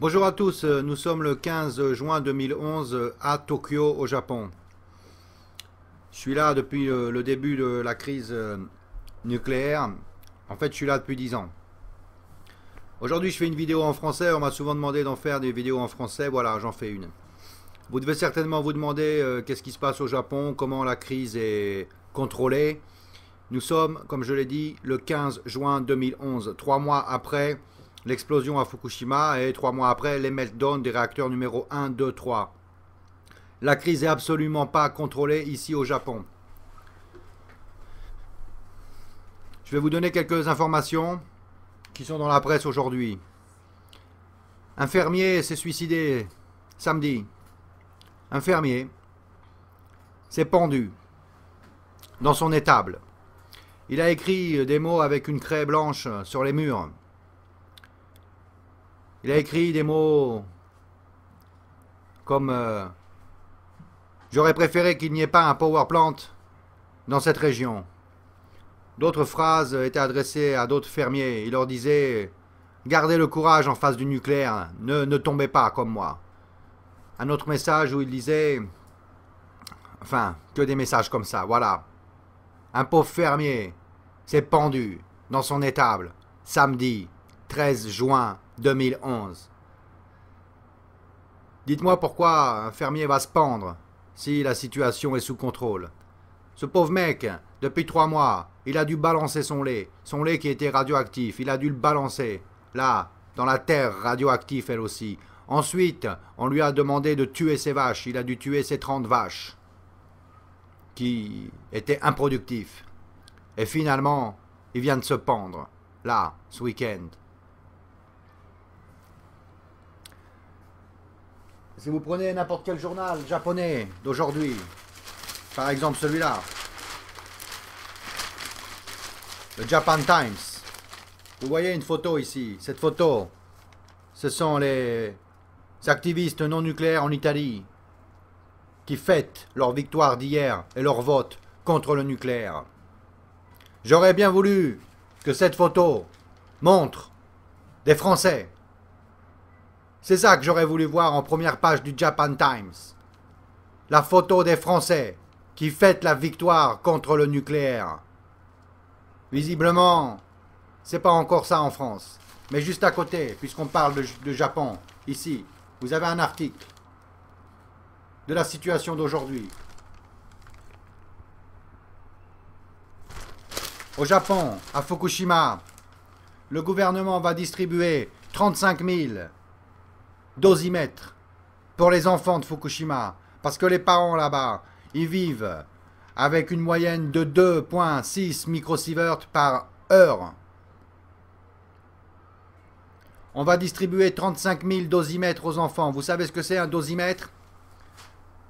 Bonjour à tous, nous sommes le 15 juin 2011 à Tokyo au Japon. Je suis là depuis le début de la crise nucléaire. En fait, je suis là depuis 10 ans. Aujourd'hui, je fais une vidéo en français. On m'a souvent demandé d'en faire des vidéos en français. Voilà, j'en fais une. Vous devez certainement vous demander qu'est-ce qui se passe au Japon, comment la crise est contrôlée. Nous sommes, comme je l'ai dit, le 15 juin 2011, 3 mois après l'explosion à Fukushima et 3 mois après les meltdowns des réacteurs numéro 1, 2, 3. La crise est absolument pas contrôlée ici au Japon. Je vais vous donner quelques informations qui sont dans la presse aujourd'hui. Un fermier s'est suicidé samedi. Un fermier s'est pendu dans son étable. Il a écrit des mots avec une craie blanche sur les murs. Il a écrit des mots comme j'aurais préféré qu'il n'y ait pas un power plant dans cette région. D'autres phrases étaient adressées à d'autres fermiers. Il leur disait gardez le courage en face du nucléaire, ne tombez pas comme moi. Un autre message où il disait enfin, que des messages comme ça, voilà. Un pauvre fermier s'est pendu dans son étable samedi 13 juin 2011. Dites-moi pourquoi un fermier va se pendre si la situation est sous contrôle. Ce pauvre mec, depuis 3 mois, il a dû balancer son lait qui était radioactif, il a dû le balancer, là, dans la terre radioactive elle aussi. Ensuite, on lui a demandé de tuer ses vaches, il a dû tuer ses 30 vaches, qui étaient improductifs. Et finalement, il vient de se pendre, là, ce week-end. Si vous prenez n'importe quel journal japonais d'aujourd'hui, par exemple celui-là, le Japan Times, vous voyez une photo ici. Cette photo, ce sont les activistes non nucléaires en Italie qui fêtent leur victoire d'hier et leur vote contre le nucléaire. J'aurais bien voulu que cette photo montre des Français. C'est ça que j'aurais voulu voir en première page du Japan Times. La photo des Français qui fêtent la victoire contre le nucléaire. Visiblement, c'est pas encore ça en France. Mais juste à côté, puisqu'on parle de Japon, ici, vous avez un article de la situation d'aujourd'hui. Au Japon, à Fukushima, le gouvernement va distribuer 35 000 dosimètres pour les enfants de Fukushima. Parce que les parents là-bas, ils vivent avec une moyenne de 2,6 microsieverts par heure. On va distribuer 35 000 dosimètres aux enfants. Vous savez ce que c'est un dosimètre?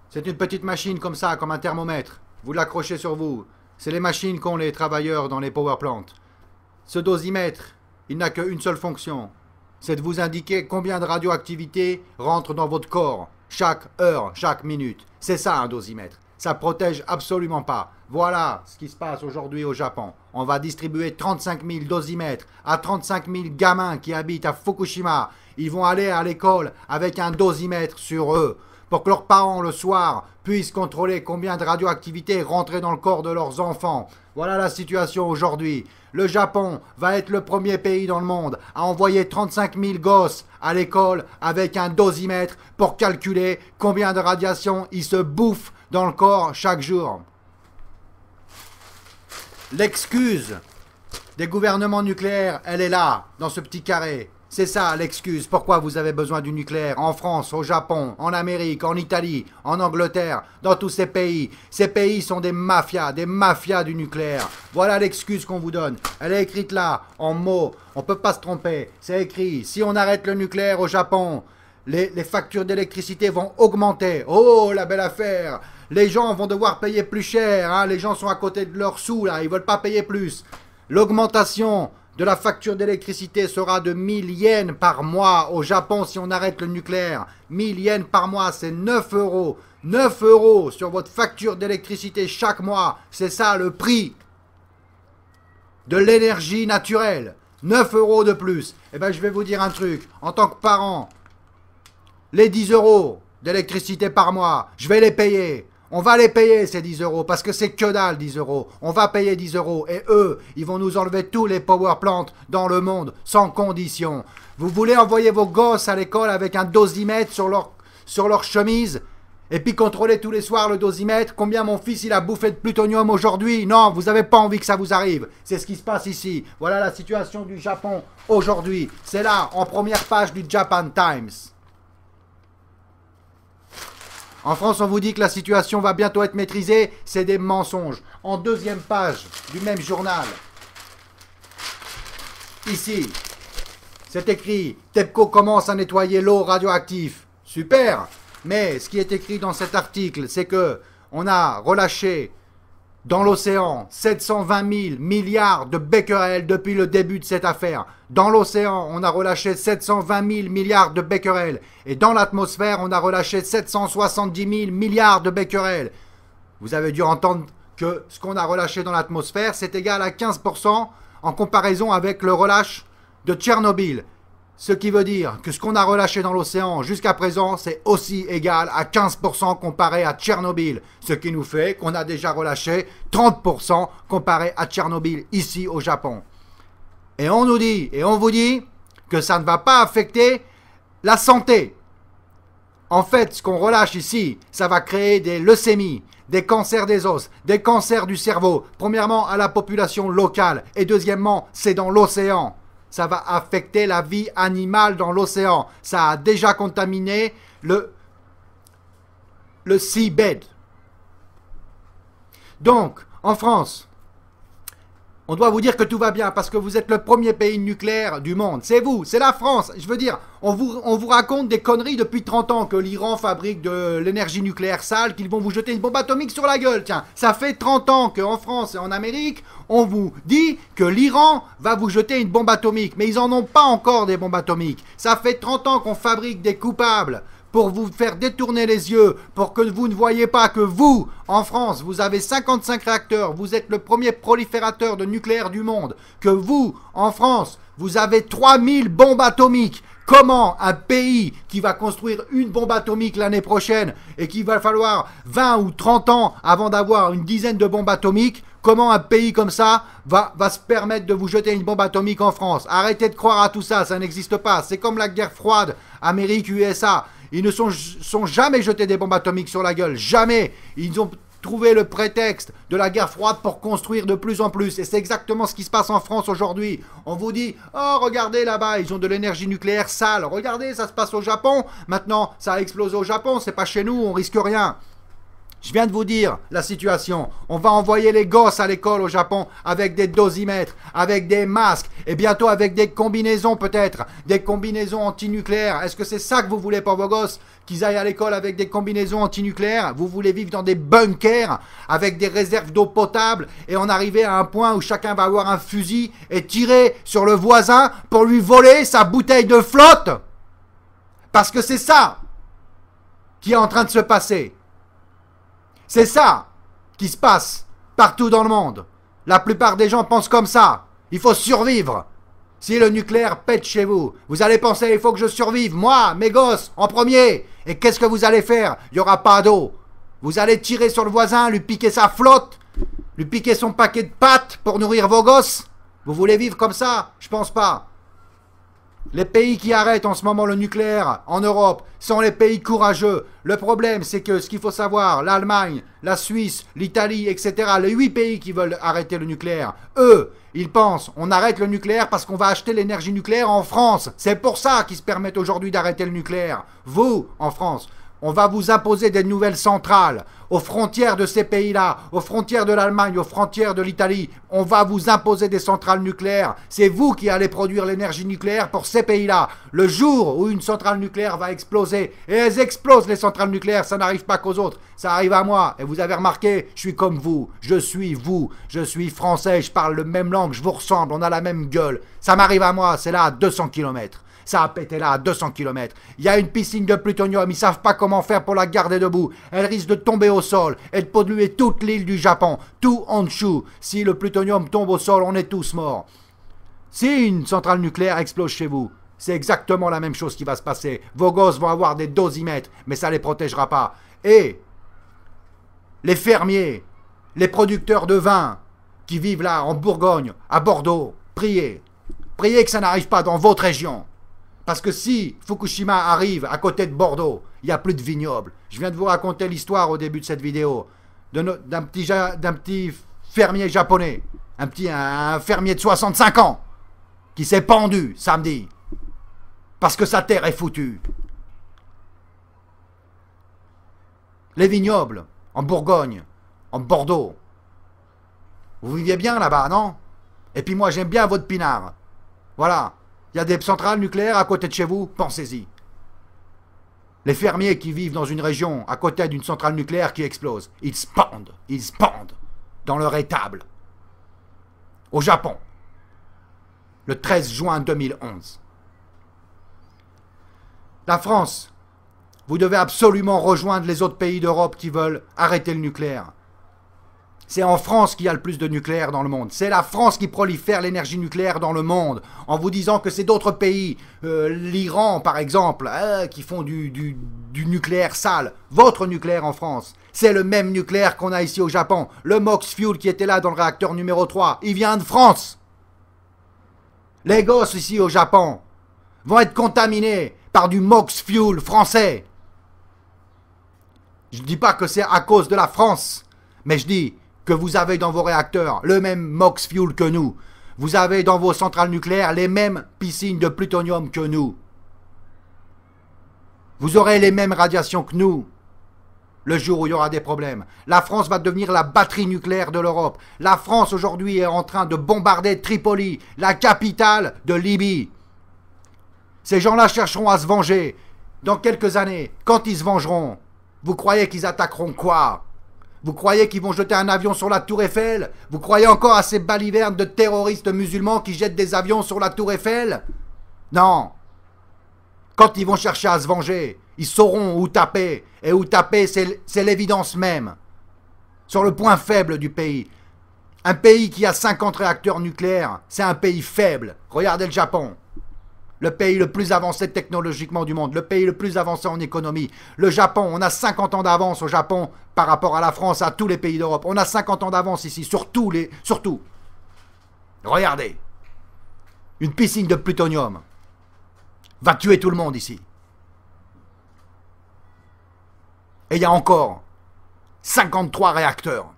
C'est une petite machine comme ça, comme un thermomètre. Vous l'accrochez sur vous. C'est les machines qu'ont les travailleurs dans les power plants. Ce dosimètre, il n'a qu'une seule fonction. C'est de vous indiquer combien de radioactivité rentre dans votre corps, chaque heure, chaque minute. C'est ça un dosimètre. Ça protège absolument pas. Voilà ce qui se passe aujourd'hui au Japon. On va distribuer 35 000 dosimètres à 35 000 gamins qui habitent à Fukushima. Ils vont aller à l'école avec un dosimètre sur eux pour que leurs parents le soir puissent contrôler combien de radioactivité est rentrée dans le corps de leurs enfants. Voilà la situation aujourd'hui. Le Japon va être le premier pays dans le monde à envoyer 35 000 gosses à l'école avec un dosimètre pour calculer combien de radiation ils se bouffent dans le corps chaque jour. L'excuse des gouvernements nucléaires, elle est là, dans ce petit carré. C'est ça l'excuse. Pourquoi vous avez besoin du nucléaire en France, au Japon, en Amérique, en Italie, en Angleterre, dans tous ces pays. Ces pays sont des mafias du nucléaire. Voilà l'excuse qu'on vous donne. Elle est écrite là, en mots. On ne peut pas se tromper. C'est écrit. Si on arrête le nucléaire au Japon, les factures d'électricité vont augmenter. Oh, la belle affaire. Les gens vont devoir payer plus cher. Hein. Les gens sont à côté de leurs sous là. Ils ne veulent pas payer plus. L'augmentation de la facture d'électricité sera de 1000 yens par mois au Japon si on arrête le nucléaire. 1000 yens par mois, c'est 9 euros. 9 euros sur votre facture d'électricité chaque mois. C'est ça le prix de l'énergie naturelle. 9 euros de plus. Eh bien, je vais vous dire un truc. En tant que parent, les 10 euros d'électricité par mois, je vais les payer. On va les payer ces 10 euros parce que c'est que dalle 10 euros. On va payer 10 euros et eux, ils vont nous enlever tous les power plants dans le monde sans condition. Vous voulez envoyer vos gosses à l'école avec un dosimètre sur leur chemise et puis contrôler tous les soirs le dosimètre, combien mon fils il a bouffé de plutonium aujourd'hui? Non, vous n'avez pas envie que ça vous arrive. C'est ce qui se passe ici. Voilà la situation du Japon aujourd'hui. C'est là, en première page du Japan Times. En France, on vous dit que la situation va bientôt être maîtrisée. C'est des mensonges. En deuxième page du même journal, ici, c'est écrit « TEPCO commence à nettoyer l'eau radioactive ». Super. Mais ce qui est écrit dans cet article, c'est que on a relâché dans l'océan 720 000 milliards de becquerels depuis le début de cette affaire. Dans l'océan, on a relâché 720 000 milliards de becquerels. Et dans l'atmosphère, on a relâché 770 000 milliards de becquerels. Vous avez dû entendre que ce qu'on a relâché dans l'atmosphère, c'est égal à 15% en comparaison avec le relâche de Tchernobyl. Ce qui veut dire que ce qu'on a relâché dans l'océan jusqu'à présent, c'est aussi égal à 15% comparé à Tchernobyl. Ce qui nous fait qu'on a déjà relâché 30% comparé à Tchernobyl ici au Japon. Et on nous dit, et on vous dit, que ça ne va pas affecter la santé. En fait, ce qu'on relâche ici, ça va créer des leucémies, des cancers des os, des cancers du cerveau. Premièrement, à la population locale. Et deuxièmement, c'est dans l'océan. Ça va affecter la vie animale dans l'océan. Ça a déjà contaminé le seabed. Donc, en France, on doit vous dire que tout va bien parce que vous êtes le premier pays nucléaire du monde. C'est vous, c'est la France. Je veux dire, on vous raconte des conneries depuis 30 ans que l'Iran fabrique de l'énergie nucléaire sale, qu'ils vont vous jeter une bombe atomique sur la gueule. Tiens, ça fait 30 ans qu'en France et en Amérique, on vous dit que l'Iran va vous jeter une bombe atomique. Mais ils n'en ont pas encore des bombes atomiques. Ça fait 30 ans qu'on fabrique des coupables pour vous faire détourner les yeux, pour que vous ne voyez pas que vous, en France, vous avez 55 réacteurs, vous êtes le premier proliférateur de nucléaire du monde, que vous, en France, vous avez 3000 bombes atomiques. Comment un pays qui va construire une bombe atomique l'année prochaine et qu'il va falloir 20 ou 30 ans avant d'avoir une dizaine de bombes atomiques, comment un pays comme ça va se permettre de vous jeter une bombe atomique en France? Arrêtez de croire à tout ça, ça n'existe pas. C'est comme la guerre froide, Amérique-USA. Ils ne sont jamais jetés des bombes atomiques sur la gueule. Jamais. Ils ont trouvé le prétexte de la guerre froide pour construire de plus en plus. Et c'est exactement ce qui se passe en France aujourd'hui. On vous dit, oh regardez là-bas, ils ont de l'énergie nucléaire sale. Regardez, ça se passe au Japon. Maintenant, ça a explosé au Japon. C'est pas chez nous, on risque rien. Je viens de vous dire la situation. On va envoyer les gosses à l'école au Japon avec des dosimètres, avec des masques et bientôt avec des combinaisons peut-être, des combinaisons antinucléaires. Est-ce que c'est ça que vous voulez pour vos gosses? Qu'ils aillent à l'école avec des combinaisons antinucléaires? Vous voulez vivre dans des bunkers avec des réserves d'eau potable et en arriver à un point où chacun va avoir un fusil et tirer sur le voisin pour lui voler sa bouteille de flotte? Parce que c'est ça qui est en train de se passer. C'est ça qui se passe partout dans le monde. La plupart des gens pensent comme ça. Il faut survivre. Si le nucléaire pète chez vous, vous allez penser, il faut que je survive, moi, mes gosses, en premier. Et qu'est-ce que vous allez faire? Il n'y aura pas d'eau. Vous allez tirer sur le voisin, lui piquer sa flotte, lui piquer son paquet de pâtes pour nourrir vos gosses. Vous voulez vivre comme ça? Je pense pas. Les pays qui arrêtent en ce moment le nucléaire en Europe sont les pays courageux. Le problème, c'est que ce qu'il faut savoir, l'Allemagne, la Suisse, l'Italie, etc., les 8 pays qui veulent arrêter le nucléaire, eux, ils pensent, on arrête le nucléaire parce qu'on va acheter l'énergie nucléaire en France. C'est pour ça qu'ils se permettent aujourd'hui d'arrêter le nucléaire. Vous, en France, on va vous imposer des nouvelles centrales aux frontières de ces pays-là, aux frontières de l'Allemagne, aux frontières de l'Italie. On va vous imposer des centrales nucléaires. C'est vous qui allez produire l'énergie nucléaire pour ces pays-là. Le jour où une centrale nucléaire va exploser, et elles explosent les centrales nucléaires, ça n'arrive pas qu'aux autres, ça arrive à moi. Et vous avez remarqué, je suis comme vous, je suis français, je parle le même langue, je vous ressemble, on a la même gueule. Ça m'arrive à moi, c'est là à 200 km. Ça a pété là à 200 km. Il y a une piscine de plutonium, ils savent pas comment faire pour la garder debout. Elle risque de tomber au sol et de polluer toute l'île du Japon, tout Honshu. Si le plutonium tombe au sol, on est tous morts. Si une centrale nucléaire explose chez vous, C'est exactement la même chose qui va se passer. Vos gosses vont avoir des dosimètres, mais ça ne les protégera pas. Et les fermiers, les producteurs de vin qui vivent là en Bourgogne, à Bordeaux, priez. Priez que ça n'arrive pas dans votre région. Parce que si Fukushima arrive à côté de Bordeaux, il n'y a plus de vignobles. Je viens de vous raconter l'histoire au début de cette vidéo d'un petit fermier japonais, un fermier de 65 ans qui s'est pendu samedi parce que sa terre est foutue. Les vignobles en Bourgogne, en Bordeaux, vous viviez bien là-bas, non? Et puis moi j'aime bien votre pinard. Voilà, il y a des centrales nucléaires à côté de chez vous, pensez-y. Les fermiers qui vivent dans une région à côté d'une centrale nucléaire qui explose, ils se pendent dans leur étable. Au Japon, le 13 juin 2011. La France, vous devez absolument rejoindre les autres pays d'Europe qui veulent arrêter le nucléaire. C'est en France qu'il y a le plus de nucléaire dans le monde. C'est la France qui prolifère l'énergie nucléaire dans le monde, en vous disant que c'est d'autres pays, l'Iran par exemple, qui font du nucléaire sale. Votre nucléaire en France, c'est le même nucléaire qu'on a ici au Japon. Le MOX Fuel qui était là dans le réacteur numéro 3, il vient de France. Les gosses ici au Japon vont être contaminés par du MOX Fuel français. Je ne dis pas que c'est à cause de la France, mais je dis que vous avez dans vos réacteurs le même MOX Fuel que nous. Vous avez dans vos centrales nucléaires les mêmes piscines de plutonium que nous. Vous aurez les mêmes radiations que nous. Le jour où il y aura des problèmes. La France va devenir la batterie nucléaire de l'Europe. La France aujourd'hui est en train de bombarder Tripoli, la capitale de Libye. Ces gens-là chercheront à se venger. Dans quelques années, quand ils se vengeront, vous croyez qu'ils attaqueront quoi ? Vous croyez qu'ils vont jeter un avion sur la Tour Eiffel? Vous croyez encore à ces balivernes de terroristes musulmans qui jettent des avions sur la Tour Eiffel? Non. Quand ils vont chercher à se venger, ils sauront où taper. Et où taper, c'est l'évidence même. Sur le point faible du pays. Un pays qui a 50 réacteurs nucléaires, c'est un pays faible. Regardez le Japon. Le pays le plus avancé technologiquement du monde, le pays le plus avancé en économie. Le Japon, on a 50 ans d'avance au Japon par rapport à la France, à tous les pays d'Europe. On a 50 ans d'avance ici, sur tout. Regardez. Une piscine de plutonium va tuer tout le monde ici. Et il y a encore 53 réacteurs.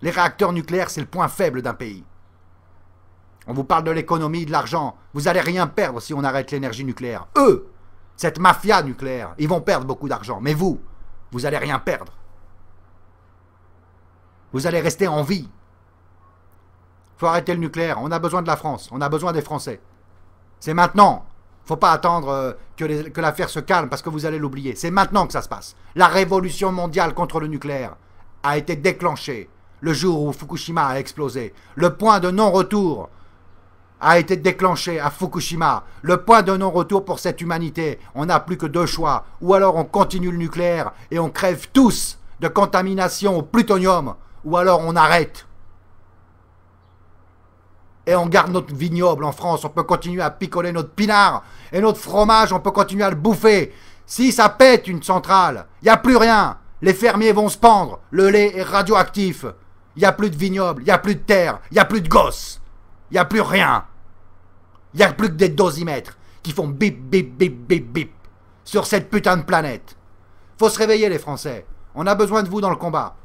Les réacteurs nucléaires, c'est le point faible d'un pays. On vous parle de l'économie, de l'argent. Vous n'allez rien perdre si on arrête l'énergie nucléaire. Eux, cette mafia nucléaire, ils vont perdre beaucoup d'argent. Mais vous n'allez rien perdre. Vous allez rester en vie. Il faut arrêter le nucléaire. On a besoin de la France. On a besoin des Français. C'est maintenant. Il ne faut pas attendre que l'affaire se calme parce que vous allez l'oublier. C'est maintenant que ça se passe. La révolution mondiale contre le nucléaire a été déclenchée le jour où Fukushima a explosé. Le point de non-retour a été déclenché à Fukushima. Le point de non-retour pour cette humanité. On n'a plus que deux choix. Ou alors on continue le nucléaire et on crève tous de contamination au plutonium. Ou alors on arrête. Et on garde notre vignoble en France. On peut continuer à picoler notre pinard. Et notre fromage, on peut continuer à le bouffer. Si ça pète une centrale, il n'y a plus rien. Les fermiers vont se pendre. Le lait est radioactif. Il n'y a plus de vignoble. Il n'y a plus de terre. Il n'y a plus de gosses. Il n'y a plus rien. Il n'y a plus que des dosimètres qui font bip, bip, bip, bip, bip sur cette putain de planète. Faut se réveiller les Français. On a besoin de vous dans le combat.